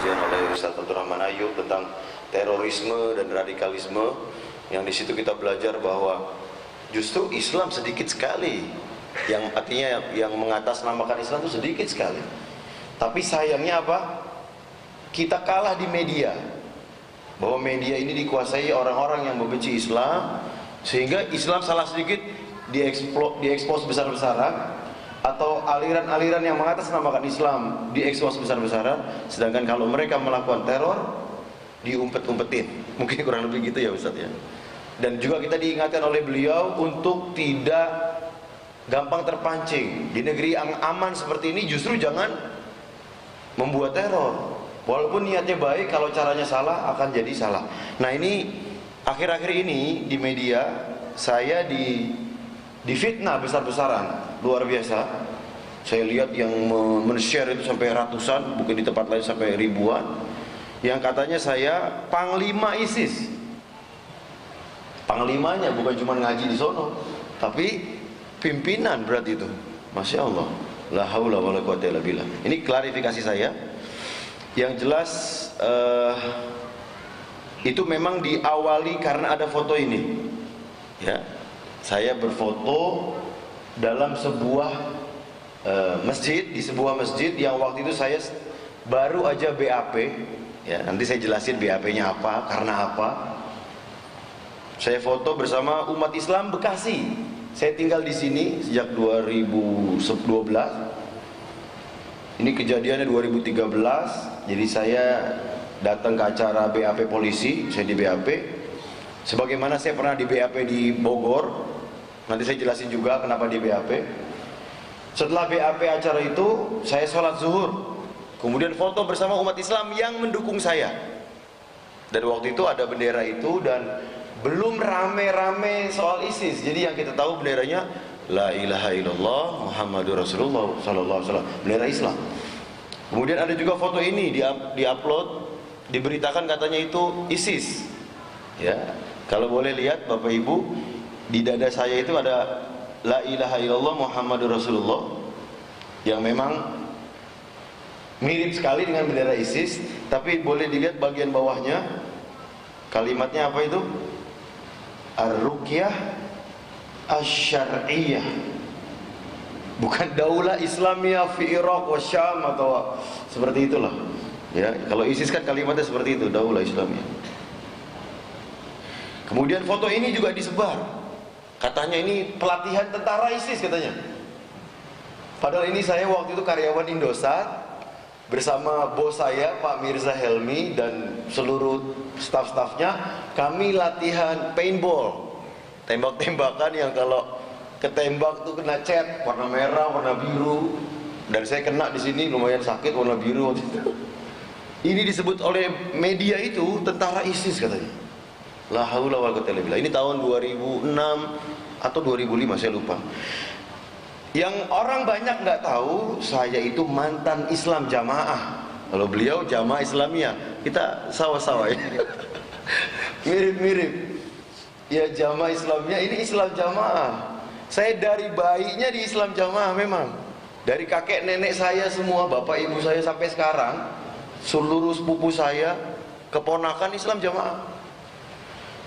kajian oleh Ustaz Abdurrahman Ayub tentang terorisme dan radikalisme, yang di situ kita belajar bahwa justru Islam sedikit sekali, yang artinya yang mengatasnamakan Islam itu sedikit sekali. Tapi sayangnya apa? Kita kalah di media, bahwa media ini dikuasai orang-orang yang membenci Islam, sehingga Islam salah sedikit diekspos besar-besaran, atau aliran-aliran yang mengatasnamakan Islam diekspos besar-besaran, sedangkan kalau mereka melakukan teror diumpet-umpetin. Mungkin kurang lebih gitu ya Ustaz ya. Dan juga kita diingatkan oleh beliau untuk tidak gampang terpancing. Di negeri yang aman seperti ini justru jangan membuat teror. Walaupun niatnya baik, kalau caranya salah akan jadi salah. Nah ini akhir-akhir ini di media saya difitnah besar-besaran, luar biasa. Saya lihat yang men-share itu sampai ratusan, mungkin di tempat lain sampai ribuan, yang katanya saya panglima ISIS. Panglimanya bukan cuma ngaji di sono, tapi pimpinan berarti itu. Masya Allah, la haula wala quwata illa billah. Ini klarifikasi saya. Yang jelas itu memang diawali karena ada foto ini, ya. Saya berfoto dalam sebuah masjid, di sebuah masjid yang waktu itu saya baru aja BAP, ya. Nanti saya jelasin BAP-nya apa, karena apa. Saya foto bersama umat Islam Bekasi. Saya tinggal di sini sejak 2012. Ini kejadiannya 2013. Jadi saya datang ke acara BAP polisi, saya di BAP. Sebagaimana saya pernah di BAP di Bogor. Nanti saya jelasin juga kenapa di BAP. Setelah BAP acara itu, saya sholat zuhur. Kemudian foto bersama umat Islam yang mendukung saya. Dan waktu itu ada bendera itu, dan belum rame-rame soal ISIS. Jadi yang kita tahu benderanya La ilaha illallah Muhammadur Rasulullah sallallahu alaihi wasallam, bendera Islam. Kemudian ada juga foto ini di-upload, diberitakan katanya itu ISIS. Ya, kalau boleh lihat Bapak Ibu, di dada saya itu ada La ilaha illallah Muhammadur Rasulullah, yang memang mirip sekali dengan bendera ISIS. Tapi boleh dilihat bagian bawahnya, kalimatnya apa itu? Ar-Ruqyah Asy-Syar'iyyah, bukan Daulah Islamiyah fi Iraq wa Syam atau seperti itulah. Ya, kalau ISIS kan kalimatnya seperti itu, Daulah Islamiyah. Kemudian foto ini juga disebar. Katanya ini pelatihan tentara ISIS katanya. Padahal ini saya waktu itu karyawan Indosat bersama bos saya Pak Mirza Helmi dan seluruh staf-stafnya. Kami latihan paintball, tembak-tembakan yang kalau ketembak tuh kena cat warna merah, warna biru, dan saya kena di sini lumayan sakit warna biru waktu itu. Ini disebut oleh media itu tentara ISIS katanya. La haula wala quwwata illa billah. Ini tahun 2006 atau 2005 saya lupa. Yang orang banyak nggak tahu, saya itu mantan Islam jamaah. Kalau beliau jamaah Islamiyah, kita sawa-sawa ya. Mirip-mirip. Ya jamaah Islamiyah, ini Islam jamaah. Saya dari bayinya di Islam jamaah memang. Dari kakek nenek saya semua, bapak ibu saya sampai sekarang, seluruh sepupu saya, keponakan Islam jamaah.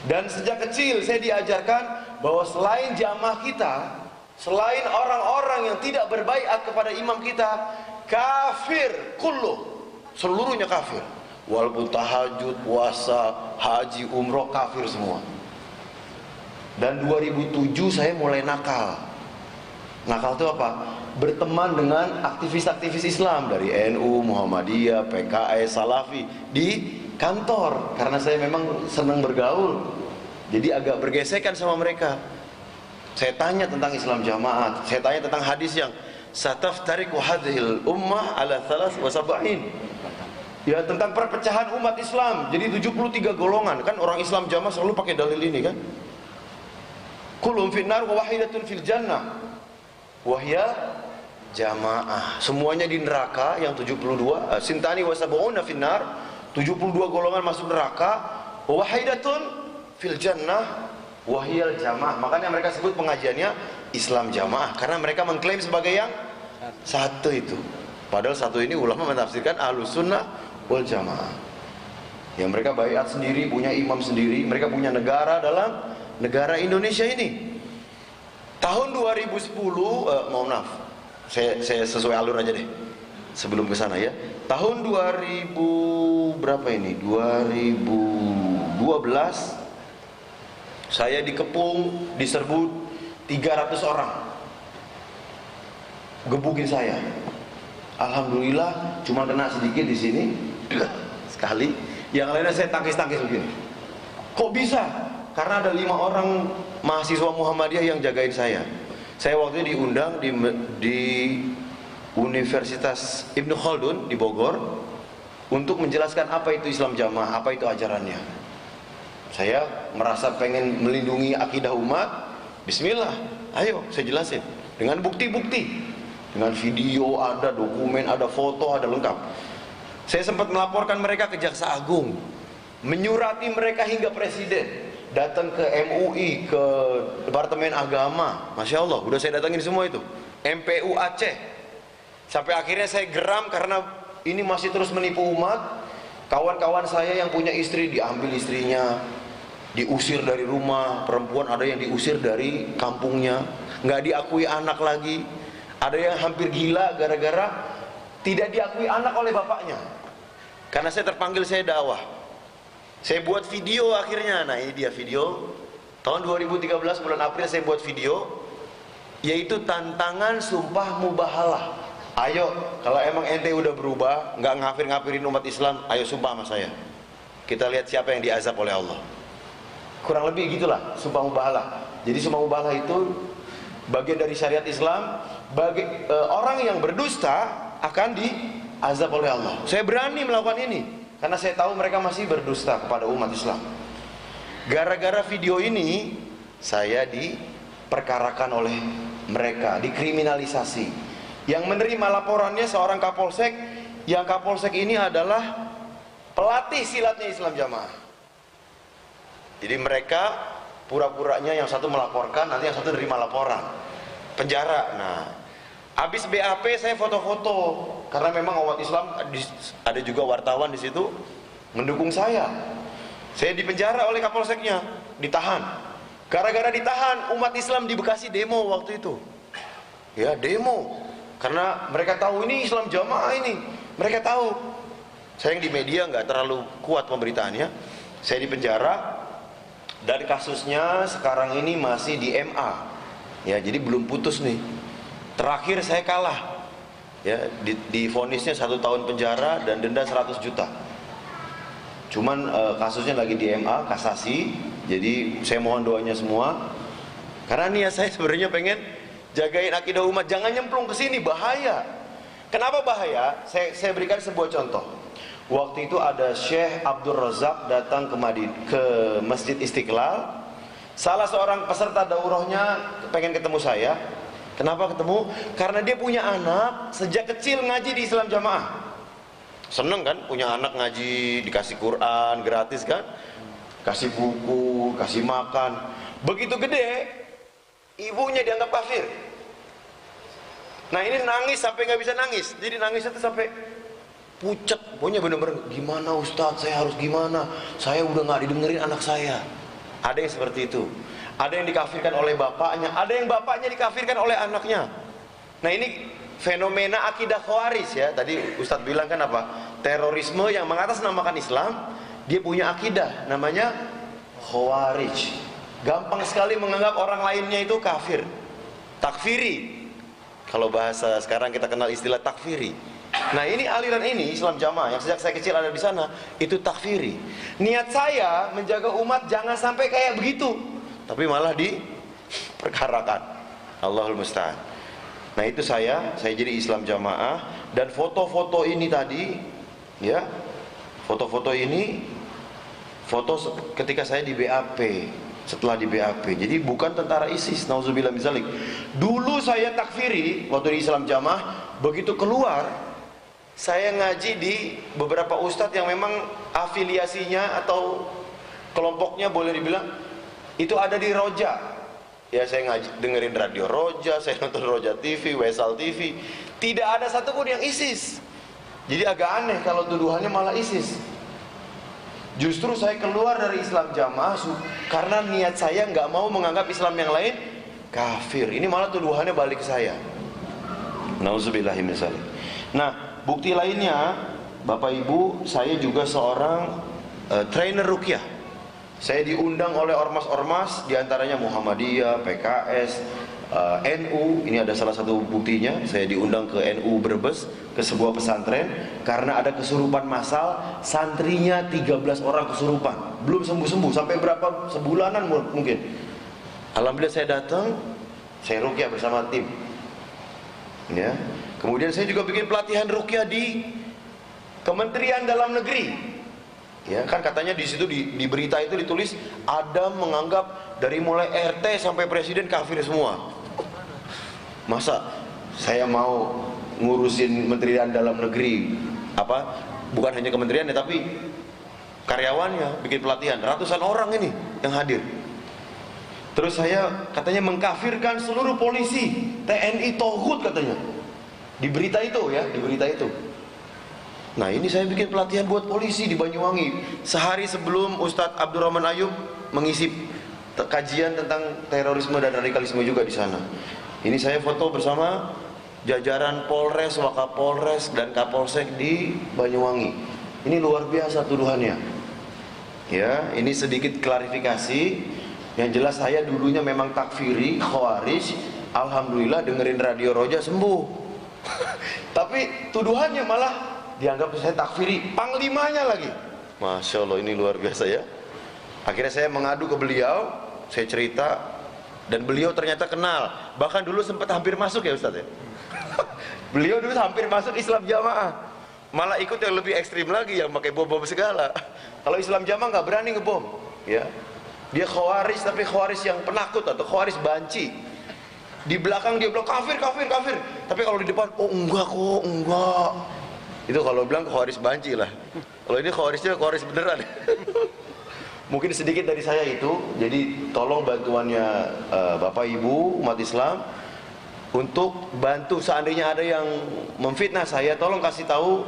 Dan sejak kecil saya diajarkan bahwa selain jamaah kita, selain orang-orang yang tidak berbaiat kepada imam kita, kafir kulluh, seluruhnya kafir. Walaupun tahajud, puasa, haji, umroh, kafir semua. Dan 2007 saya mulai nakal. Nakal itu apa? Berteman dengan aktivis-aktivis Islam dari NU, Muhammadiyah, PKS, Salafi di kantor, karena saya memang senang bergaul. Jadi agak bergesekan sama mereka. Saya tanya tentang Islam jamaah, saya tanya tentang hadis yang sataftariqu hadhil ummah ala 73. Ya, tentang perpecahan umat Islam. Jadi 73 golongan. Kan orang Islam jamaah selalu pakai dalil ini kan. Kullum finnar wa wahidatun fil jannah. Wahya jamaah. Semuanya di neraka, yang 72. Sintani wa sab'una finnar. 72 golongan masuk neraka. Wahidatun fil jannah. Wahyal jamaah. Makanya mereka sebut pengajiannya Islam jamaah, karena mereka mengklaim sebagai yang satu itu. Padahal satu ini ulama menafsirkan ahlus sunnah wal Jamaah. Ya mereka baiat sendiri, punya imam sendiri, mereka punya negara dalam negara Indonesia ini. Tahun 2010, mohon maaf, saya sesuai alur aja deh. Sebelum ke sana ya. Tahun 2000 berapa ini? 2012 saya dikepung, diserbu 300 orang. Gebukin saya. Alhamdulillah cuma kena sedikit di sini sekali. Yang lainnya saya tangkis-tangkis begini. Kok bisa? Karena ada 5 orang mahasiswa Muhammadiyah yang jagain saya. Saya waktu itu diundang di Universitas Ibnu Khaldun di Bogor untuk menjelaskan apa itu Islam Jamaah, apa itu ajarannya. Saya merasa pengen melindungi akidah umat. Bismillah, ayo saya jelasin dengan bukti-bukti, dengan video ada, dokumen ada, foto ada, lengkap. Saya sempat melaporkan mereka ke Jaksa Agung, menyurati mereka hingga presiden, datang ke MUI, ke Departemen Agama, Masya Allah, udah saya datangin semua itu, MPU Aceh. Sampai akhirnya saya geram karena ini masih terus menipu umat. Kawan-kawan saya yang punya istri diambil istrinya, diusir dari rumah, perempuan ada yang diusir dari kampungnya, nggak diakui anak lagi, ada yang hampir gila gara-gara tidak diakui anak oleh bapaknya. Karena saya terpanggil, saya dakwah, saya buat video akhirnya. Nah ini dia video tahun 2013 bulan April, saya buat video yaitu tantangan sumpah mubahalah. Ayo, kalau emang ente udah berubah, nggak ngafir-ngafirin umat Islam, ayo sumpah sama saya. Kita lihat siapa yang diazab oleh Allah. Kurang lebih gitulah sumpah mubahalah. Jadi sumpah mubahalah itu bagian dari syariat Islam. Bagi orang yang berdusta akan diazab oleh Allah. Saya berani melakukan ini karena saya tahu mereka masih berdusta kepada umat Islam. Gara-gara video ini saya diperkarakan oleh mereka, dikriminalisasi. Yang menerima laporannya seorang kapolsek, yang kapolsek ini adalah pelatih silatnya Islam Jamaah. Jadi mereka pura-puranya yang satu melaporkan, nanti yang satu nerima laporan, penjara. Nah, habis BAP saya foto-foto karena memang umat Islam, ada juga wartawan di situ mendukung saya. Saya dipenjara oleh kapolseknya, ditahan. Gara-gara ditahan, umat Islam di Bekasi demo waktu itu. Ya demo, karena mereka tahu ini Islam Jamaah ini. Mereka tahu. Saya yang di media nggak terlalu kuat pemberitaannya. Saya dipenjara. Dan kasusnya sekarang ini masih di MA. Ya, jadi belum putus nih. Terakhir saya kalah. Ya, divonisnya 1 tahun penjara dan denda 100 juta. Cuman kasusnya lagi di MA, kasasi. Jadi saya mohon doanya semua. Karena niat saya sebenarnya pengen jagain akidah umat, jangan nyemplung ke sini, bahaya. Kenapa bahaya? Saya berikan sebuah contoh. Waktu itu ada Syekh Abdul Razak datang ke Masjid Istiqlal. Salah seorang peserta daurahnya pengen ketemu saya. Kenapa ketemu? Karena dia punya anak sejak kecil ngaji di Islam Jamaah. Seneng kan punya anak ngaji, dikasih Quran gratis kan, kasih buku, kasih makan. Begitu gede, ibunya dianggap kafir. Nah ini nangis sampai nggak bisa nangis. Jadi nangisnya tuh sampai pucet, pokoknya bener-bener gimana Ustadz, saya harus gimana, saya udah nggak didengerin anak saya. Ada yang seperti itu. Ada yang dikafirkan oleh bapaknya, ada yang bapaknya dikafirkan oleh anaknya. Nah ini fenomena akidah Khawarij ya. Tadi Ustadz bilang kan apa? Terorisme yang mengatasnamakan Islam, dia punya akidah namanya Khawarij. Gampang sekali menganggap orang lainnya itu kafir, takfiri. Kalau bahasa sekarang kita kenal istilah takfiri. Nah ini aliran ini Islam Jamaah yang sejak saya kecil ada di sana, itu takfiri. Niat saya menjaga umat jangan sampai kayak begitu, tapi malah diperkarakan. Allahul musta'an. Nah itu saya jadi Islam Jamaah. Dan foto-foto ini tadi ya, foto-foto ini foto ketika saya di BAP, setelah di BAP. Jadi bukan tentara ISIS, nauzubillah min dzalik. Dulu saya takfiri waktu di Islam Jamaah, begitu keluar saya ngaji di beberapa ustadz yang memang afiliasinya atau kelompoknya boleh dibilang itu ada di Roja. Ya saya ngaji, dengerin radio Roja, saya nonton Roja TV, Wesal TV. Tidak ada satupun yang ISIS. Jadi agak aneh kalau tuduhannya malah ISIS. Justru saya keluar dari Islam Jamaah karena niat saya nggak mau menganggap Islam yang lain kafir. Ini malah tuduhannya balik ke saya. Nauzubillahi min dzalik. Nah, bukti lainnya, Bapak Ibu, saya juga seorang trainer ruqyah. Saya diundang oleh ormas-ormas, diantaranya Muhammadiyah, PKS, NU. Ini ada salah satu buktinya. Saya diundang ke NU Brebes, ke sebuah pesantren, karena ada kesurupan massal. Santrinya 13 orang kesurupan, belum sembuh-sembuh, sampai berapa, sebulanan mungkin. Alhamdulillah saya datang, saya ruqyah bersama tim, ya. Kemudian saya juga bikin pelatihan ruqyah di Kementerian Dalam Negeri. Ya, kan katanya di situ di berita itu ditulis ada menganggap dari mulai RT sampai presiden kafir semua. Masa saya mau ngurusin Kementerian Dalam Negeri, bukan hanya kementeriannya tapi karyawannya, bikin pelatihan, ratusan orang ini yang hadir. Terus saya katanya mengkafirkan seluruh polisi, TNI toghut katanya. Di berita itu ya, di berita itu. Nah, ini saya bikin pelatihan buat polisi di Banyuwangi sehari sebelum Ustadz Abdurrahman Ayub mengisi kajian tentang terorisme dan radikalisme juga di sana. Ini saya foto bersama jajaran Polres, Wakapolres dan Kapolsek di Banyuwangi. Ini luar biasa tuduhannya. Ya, ini sedikit klarifikasi. Yang jelas saya dulunya memang takfiri, khawarij. Alhamdulillah dengerin Radio Roja sembuh. Tapi tuduhannya malah dianggap saya takfiri, panglimanya lagi. Masya Allah, ini luar biasa ya. Akhirnya saya mengadu ke beliau, saya cerita, dan beliau ternyata kenal. Bahkan dulu sempat hampir masuk ya Ustadz ya. Beliau dulu hampir masuk Islam Jamaah, malah ikut yang lebih ekstrim lagi, yang pakai bom-bom segala. Kalau Islam Jamaah nggak berani ngebom, ya. Dia khawarij, tapi khawarij yang penakut atau khawarij banci. Di belakang dia bilang kafir, kafir, kafir. Tapi kalau di depan, oh enggak kok, enggak. Itu kalau bilang khawarij banci lah. Kalau ini khawarijnya khawarij beneran. Mungkin sedikit dari saya itu. Jadi tolong bantuannya Bapak Ibu umat Islam untuk bantu seandainya ada yang memfitnah saya, tolong kasih tahu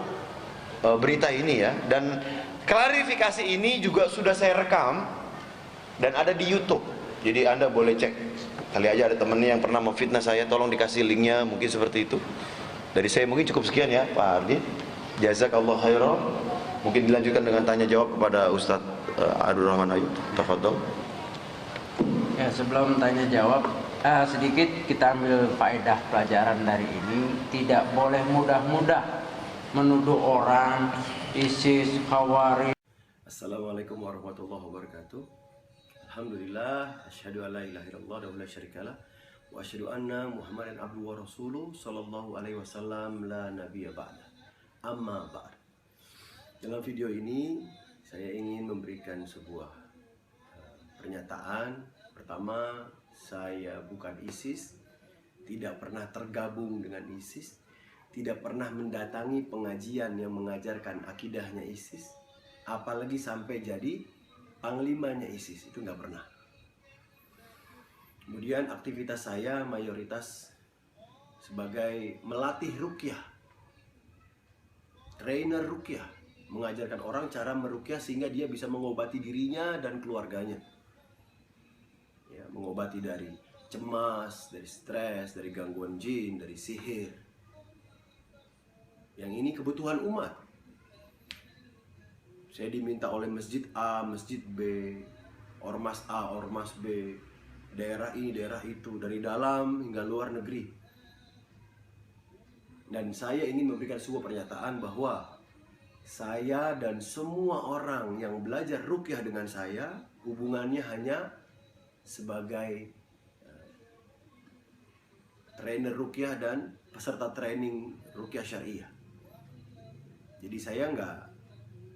berita ini ya. Dan klarifikasi ini juga sudah saya rekam dan ada di YouTube. Jadi Anda boleh cek. Kali aja ada temennya yang pernah memfitnah saya, tolong dikasih linknya, mungkin seperti itu. Dari saya mungkin cukup sekian ya Pak Ardi. Jazakallah khairan. Mungkin dilanjutkan dengan tanya jawab kepada Ustadz Abdurrahman Ayub. Tafadhol. Ya, sebelum tanya jawab, sedikit kita ambil faedah pelajaran dari ini. Tidak boleh mudah-mudah menuduh orang ISIS, Khawarij. Assalamualaikum warahmatullahi wabarakatuh. Alhamdulillah, asyhadu an la ilaha illallah wa la syarikalah wa asyhadu anna Muhammadan abduhu wa rasuluh sallallahu alaihi wasallam la nabiyya ba'da. Amma ba'd. Dalam video ini saya ingin memberikan sebuah pernyataan. Pertama, saya bukan ISIS, tidak pernah tergabung dengan ISIS, tidak pernah mendatangi pengajian yang mengajarkan akidahnya ISIS, apalagi sampai jadi panglimanya ISIS, itu nggak pernah. Kemudian aktivitas saya mayoritas sebagai melatih ruqyah, trainer ruqyah, mengajarkan orang cara meruqyah sehingga dia bisa mengobati dirinya dan keluarganya. Ya, mengobati dari cemas, dari stres, dari gangguan jin, dari sihir. Yang ini kebutuhan umat. Saya diminta oleh masjid A, masjid B, ormas A, ormas B, daerah ini, daerah itu, dari dalam hingga luar negeri. Dan saya ingin memberikan sebuah pernyataan bahwa saya dan semua orang yang belajar ruqyah dengan saya, hubungannya hanya sebagai trainer ruqyah dan peserta training ruqyah syariah. Jadi saya nggak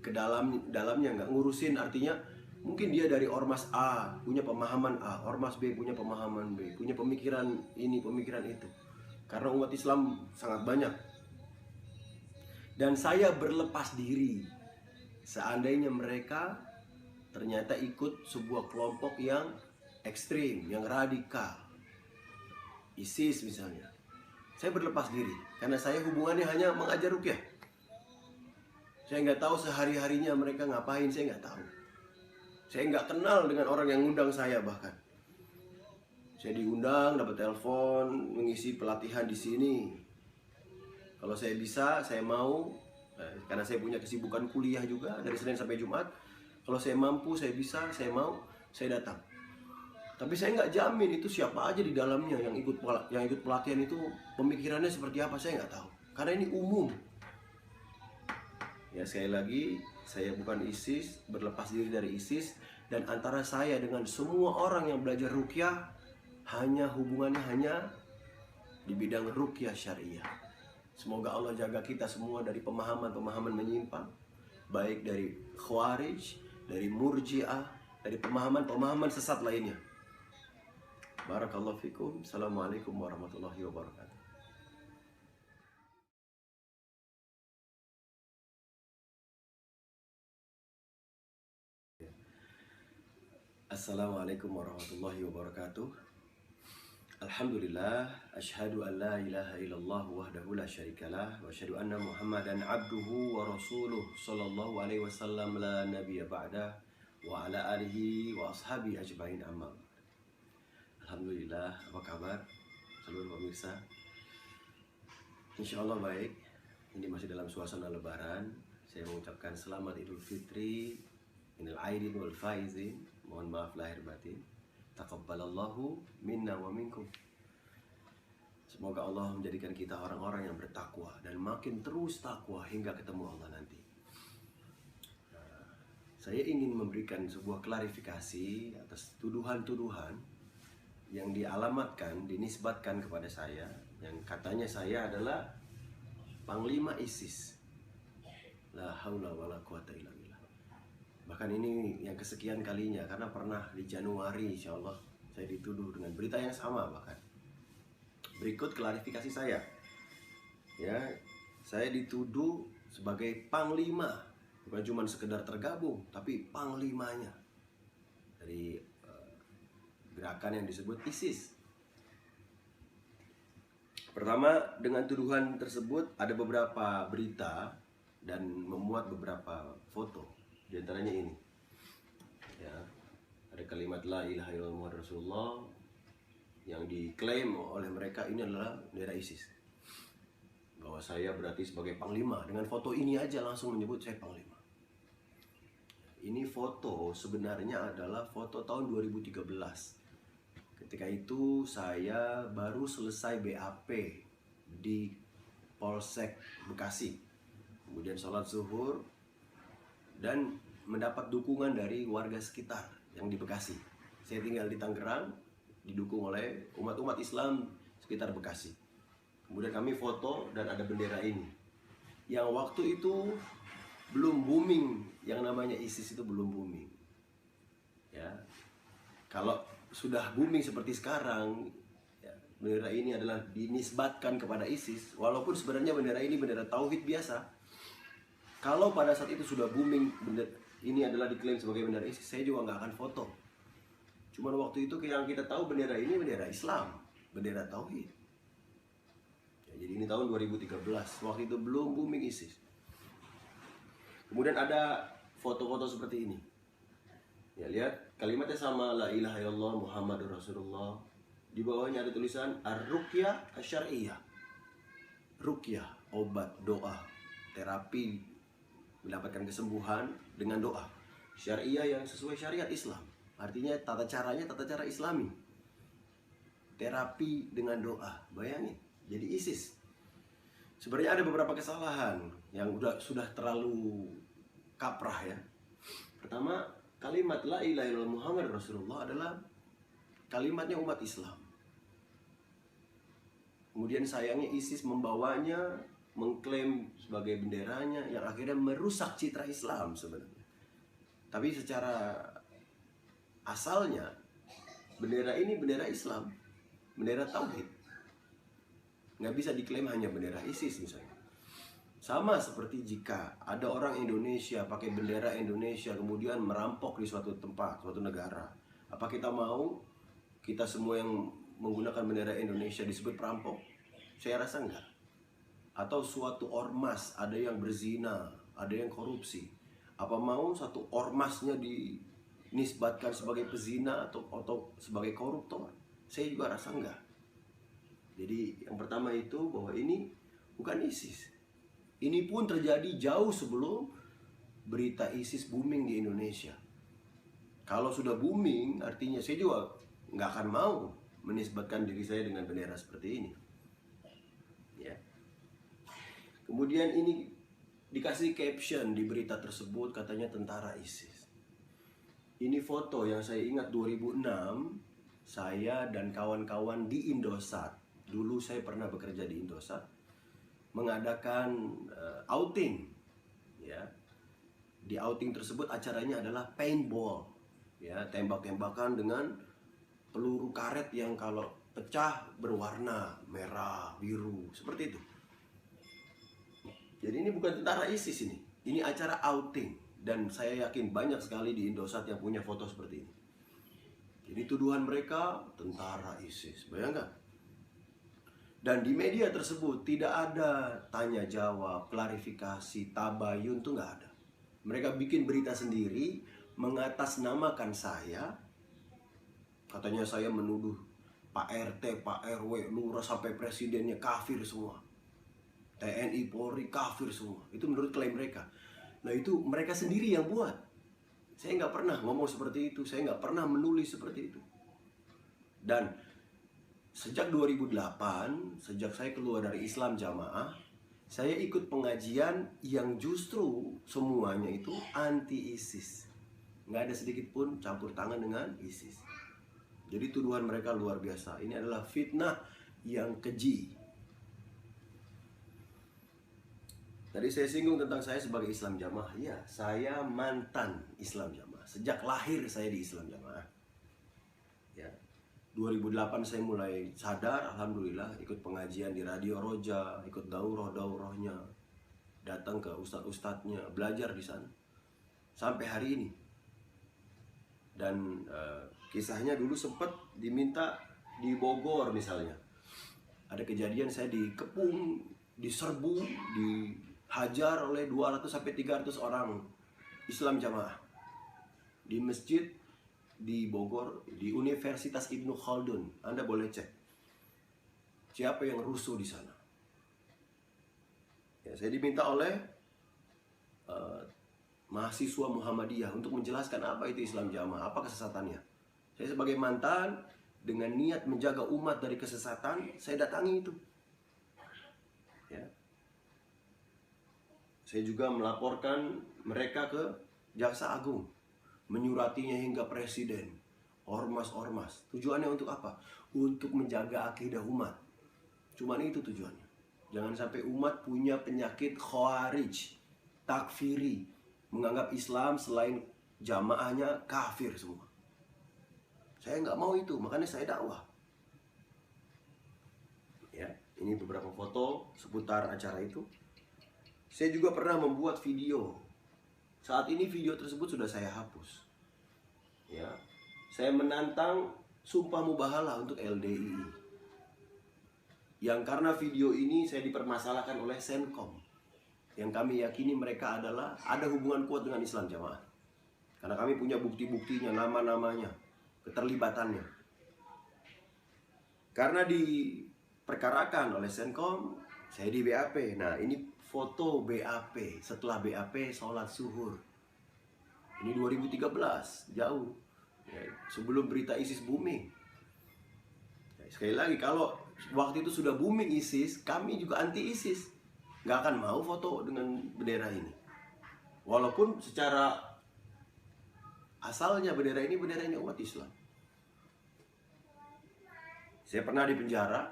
ke dalamnya, nggak ngurusin. Artinya mungkin dia dari ormas A punya pemahaman A, ormas B punya pemahaman B, punya pemikiran ini, pemikiran itu. Karena umat Islam sangat banyak. Dan saya berlepas diri seandainya mereka ternyata ikut sebuah kelompok yang ekstrim, yang radikal, ISIS misalnya. Saya berlepas diri karena saya hubungannya hanya mengajar ruqyah. Saya nggak tahu sehari-harinya mereka ngapain, saya nggak tahu. Saya nggak kenal dengan orang yang ngundang saya bahkan. Saya diundang, dapat telepon, mengisi pelatihan di sini. Kalau saya bisa, saya mau, karena saya punya kesibukan kuliah juga dari Senin sampai Jumat. Kalau saya mampu, saya bisa, saya mau, saya datang. Tapi saya nggak jamin itu siapa aja di dalamnya yang ikut pelatihan itu pemikirannya seperti apa, saya nggak tahu. Karena ini umum. Ya sekali lagi, saya bukan ISIS, berlepas diri dari ISIS. Dan antara saya dengan semua orang yang belajar ruqyah, hubungannya hanya di bidang ruqyah syariah. Semoga Allah jaga kita semua dari pemahaman-pemahaman menyimpang, baik dari Khawarij, dari Murji'ah, dari pemahaman-pemahaman sesat lainnya. Barakallahu fikum. Assalamualaikum warahmatullahi wabarakatuh. Assalamualaikum warahmatullahi wabarakatuh. Alhamdulillah, asyhadu an la ilaha illallah wahdahu la syarikalah wa asyhadu anna Muhammadan abduhu wa rasuluh sallallahu alaihi wasallam la nabiyya ba'dah wa ala alihi wa ashabi ajmain amma. Alhamdulillah, apa kabar seluruh pemirsa? Insyaallah baik. Ini masih dalam suasana lebaran. Saya mengucapkan selamat Idul Fitri, minal aidin wal faizin. Mohon maaf lahir batin. Taqabbalallahu minna wa minkum. Semoga Allah menjadikan kita orang-orang yang bertakwa dan makin terus takwa hingga ketemu Allah nanti. Saya ingin memberikan sebuah klarifikasi atas tuduhan-tuduhan yang dialamatkan, dinisbatkan kepada saya, yang katanya saya adalah Panglima ISIS. La haula wala quwata illa billah. Bahkan ini yang kesekian kalinya, karena pernah di Januari insya Allah saya dituduh dengan berita yang sama bahkan. Berikut klarifikasi saya. Ya, saya dituduh sebagai panglima, bukan cuma sekedar tergabung, tapi panglimanya dari gerakan yang disebut ISIS. Pertama, dengan tuduhan tersebut ada beberapa berita dan memuat beberapa foto. Di antaranya ini, ya, ada kalimat la ilaha illallah Rasulullah yang diklaim oleh mereka ini adalah bendera ISIS. Bahwa saya berarti sebagai panglima. Dengan foto ini aja langsung menyebut saya panglima. Ini foto sebenarnya adalah foto tahun 2013. Ketika itu saya baru selesai BAP di Polsek Bekasi. Kemudian sholat zuhur dan mendapat dukungan dari warga sekitar yang di Bekasi. Saya tinggal di Tangerang, didukung oleh umat-umat Islam sekitar Bekasi. Kemudian kami foto dan ada bendera ini. Yang waktu itu belum booming, yang namanya ISIS itu belum booming. Ya, kalau sudah booming seperti sekarang, ya, bendera ini adalah dinisbatkan kepada ISIS, walaupun sebenarnya bendera ini bendera tauhid biasa. Kalau pada saat itu sudah booming, ini adalah diklaim sebagai bendera ISIS, saya juga nggak akan foto. Cuman waktu itu yang kita tahu bendera ini bendera Islam, bendera tauhid. Ya, jadi ini tahun 2013, waktu itu belum booming ISIS. Kemudian ada foto-foto seperti ini. Ya, lihat kalimatnya sama, la ilaha illallah Muhammadur Rasulullah. Di bawahnya ada tulisan ar-ruqyah asy-syar'iyyah. Ruqyah, obat, doa, terapi mendapatkan kesembuhan dengan doa syariah yang sesuai syariat Islam. Artinya tata caranya tata cara Islami. Terapi dengan doa. Bayangin, jadi ISIS. Sebenarnya ada beberapa kesalahan yang sudah terlalu kaprah ya. Pertama, kalimat la ilaha illallah Muhammad Rasulullah adalah kalimatnya umat Islam. Kemudian sayangnya ISIS membawanya, mengklaim sebagai benderanya, yang akhirnya merusak citra Islam sebenarnya. Tapi secara asalnya bendera ini bendera Islam, bendera tauhid. Nggak bisa diklaim hanya bendera ISIS misalnya. Sama seperti jika ada orang Indonesia pakai bendera Indonesia kemudian merampok di suatu tempat, suatu negara. Apa kita mau kita semua yang menggunakan bendera Indonesia disebut perampok? Saya rasa enggak. Atau suatu ormas ada yang berzina ada yang korupsi. Apa mau satu ormasnya dinisbatkan sebagai pezina atau sebagai koruptor? Saya juga rasa enggak. Jadi yang pertama itu bahwa ini bukan ISIS. Ini pun terjadi jauh sebelum berita ISIS booming di Indonesia. Kalau sudah booming, artinya saya juga nggak akan mau menisbatkan diri saya dengan bendera seperti ini. Ya. Kemudian ini dikasih caption di berita tersebut, katanya tentara ISIS. Ini foto yang saya ingat 2006, saya dan kawan-kawan di Indosat. Dulu saya pernah bekerja di Indosat, mengadakan outing. Ya. Di outing tersebut acaranya adalah paintball. Ya, tembak-tembakan dengan peluru karet yang kalau pecah berwarna merah, biru, seperti itu. Jadi ini bukan tentara ISIS ini. Ini acara outing dan saya yakin banyak sekali di Indosat yang punya foto seperti ini. Jadi tuduhan mereka tentara ISIS, bayangkan. Dan di media tersebut tidak ada tanya jawab, klarifikasi, tabayun, tuh nggak ada. Mereka bikin berita sendiri, mengatasnamakan saya. Katanya saya menuduh Pak RT, Pak RW, lurah sampai presidennya kafir semua. TNI, Polri kafir semua. Itu menurut klaim mereka. Nah itu mereka sendiri yang buat. Saya nggak pernah ngomong seperti itu. Saya nggak pernah menulis seperti itu. Dan sejak 2008, sejak saya keluar dari Islam Jamaah, saya ikut pengajian yang justru semuanya itu anti ISIS. Nggak ada sedikit pun campur tangan dengan ISIS. Jadi tuduhan mereka luar biasa. Ini adalah fitnah yang keji. Tadi saya singgung tentang saya sebagai Islam Jamaah. Ya, saya mantan Islam Jamaah. Sejak lahir saya di Islam Jamaah. Ya, 2008 saya mulai sadar, alhamdulillah, ikut pengajian di Radio Roja, ikut daurah-daurahnya, datang ke ustadz-ustadznya, belajar di sana sampai hari ini. Dan kisahnya dulu sempat diminta di Bogor misalnya. Ada kejadian saya dikepung, diserbu, dihajar oleh 200 sampai 300 orang Islam Jamaah di masjid di Bogor, di Universitas Ibnu Khaldun. Anda boleh cek siapa yang rusuh di sana. Ya, saya diminta oleh mahasiswa Muhammadiyah untuk menjelaskan apa itu Islam Jamaah, apa kesesatannya. Saya sebagai mantan dengan niat menjaga umat dari kesesatan, saya datangi itu. Ya. Saya juga melaporkan mereka ke Jaksa Agung, menyuratinya hingga presiden, ormas-ormas. Tujuannya untuk apa? Untuk menjaga akidah umat. Cuman itu tujuannya. Jangan sampai umat punya penyakit khawarij, takfiri, menganggap Islam selain jamaahnya kafir semua. Saya nggak mau itu, makanya saya dakwah. Ya, ini beberapa foto seputar acara itu. Saya juga pernah membuat video. Saat ini video tersebut sudah saya hapus. Ya, saya menantang sumpah mubahalah untuk LDII. Yang karena video ini saya dipermasalahkan oleh Senkom. Yang kami yakini mereka adalah ada hubungan kuat dengan Islam Jamaah. Karena kami punya bukti-buktinya, nama-namanya, keterlibatannya. Karena diperkarakan oleh Senkom, saya di BAP. Nah, ini foto BAP setelah BAP sholat zuhur. Ini 2013, jauh. Ya, sebelum berita ISIS booming. Ya, sekali lagi, kalau waktu itu sudah booming ISIS, kami juga anti ISIS. Nggak akan mau foto dengan bendera ini. Walaupun secara asalnya bendera ini umat Islam. Saya pernah di penjara.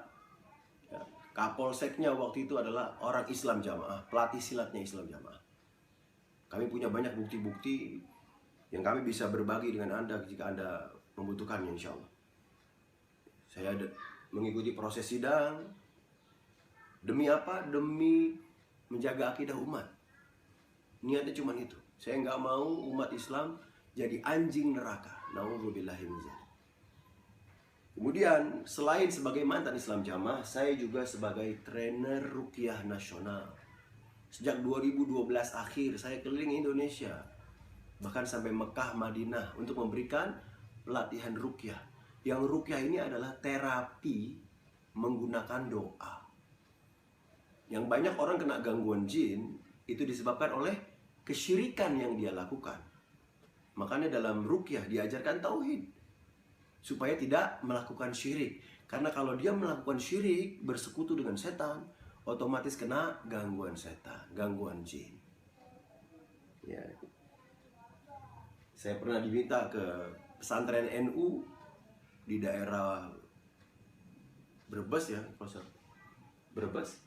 Ya, Kapolseknya waktu itu adalah orang Islam Jamaah, pelatih silatnya Islam Jamaah. Kami punya banyak bukti-bukti yang kami bisa berbagi dengan Anda jika Anda membutuhkannya, insya Allah. Saya mengikuti proses sidang. Demi apa? Demi menjaga akidah umat. Niatnya cuma itu. Saya nggak mau umat Islam jadi anjing neraka. Nauzubillahi min dzalik. Kemudian selain sebagai mantan Islam Jamaah, saya juga sebagai trainer ruqyah nasional. Sejak 2012 akhir saya keliling Indonesia, bahkan sampai Mekah, Madinah untuk memberikan pelatihan ruqyah. Yang ruqyah ini adalah terapi menggunakan doa. Yang banyak orang kena gangguan jin itu disebabkan oleh kesyirikan yang dia lakukan. Makanya dalam ruqyah diajarkan tauhid supaya tidak melakukan syirik. Karena kalau dia melakukan syirik, bersekutu dengan setan, otomatis kena gangguan setan, gangguan jin. Ya. Saya pernah diminta ke pesantren NU di daerah Brebes ya, Profesor. Brebes.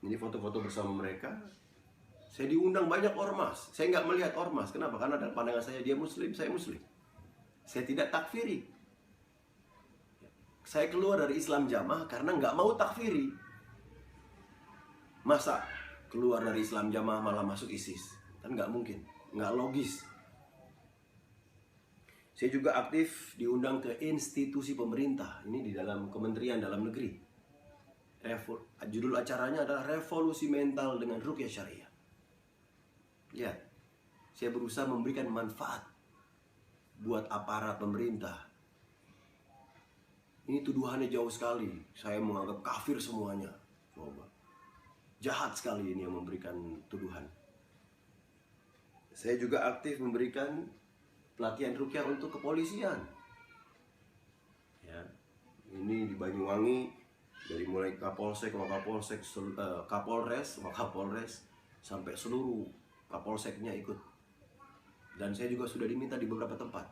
Ini foto-foto bersama mereka. Saya diundang banyak ormas. Saya nggak melihat ormas. Kenapa? Karena dalam pandangan saya dia Muslim, saya Muslim. Saya tidak takfiri. Saya keluar dari Islam Jamaah karena nggak mau takfiri. Masa keluar dari Islam Jamaah malah masuk ISIS? Kan nggak mungkin, nggak logis. Saya juga aktif diundang ke institusi pemerintah. Ini di dalam Kementerian Dalam Negeri. Judul acaranya adalah Revolusi Mental dengan Ruqyah Syariah. Lihat, saya berusaha memberikan manfaat buat aparat pemerintah. Ini tuduhannya jauh sekali. Saya menganggap kafir semuanya. Coba. Jahat sekali ini yang memberikan tuduhan. Saya juga aktif memberikan pelatihan ruqyah untuk kepolisian. Ya. Ini di Banyuwangi, dari mulai Kapolsek, Wakapolsek, Kapolres, Wakapolres, sampai seluruh Kapolseknya ikut. Dan saya juga sudah diminta di beberapa tempat.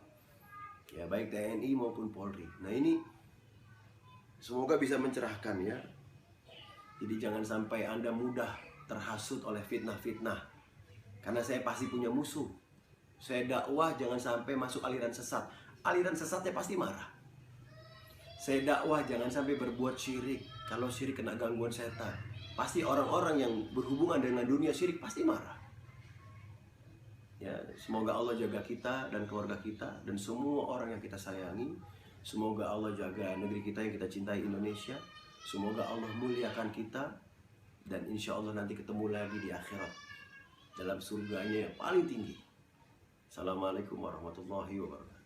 Ya, baik TNI maupun Polri. Nah, ini semoga bisa mencerahkan ya. Jadi jangan sampai Anda mudah terhasut oleh fitnah-fitnah. Karena saya pasti punya musuh. Saya dakwah jangan sampai masuk aliran sesat. Aliran sesatnya pasti marah. Saya dakwah jangan sampai berbuat syirik. Kalau syirik kena gangguan setan, pasti orang-orang yang berhubungan dengan dunia syirik pasti marah. Ya, semoga Allah jaga kita dan keluarga kita dan semua orang yang kita sayangi. Semoga Allah jaga negeri kita yang kita cintai, Indonesia. Semoga Allah muliakan kita. Dan insya Allah nanti ketemu lagi di akhirat dalam surganya yang paling tinggi. Assalamualaikum warahmatullahi wabarakatuh.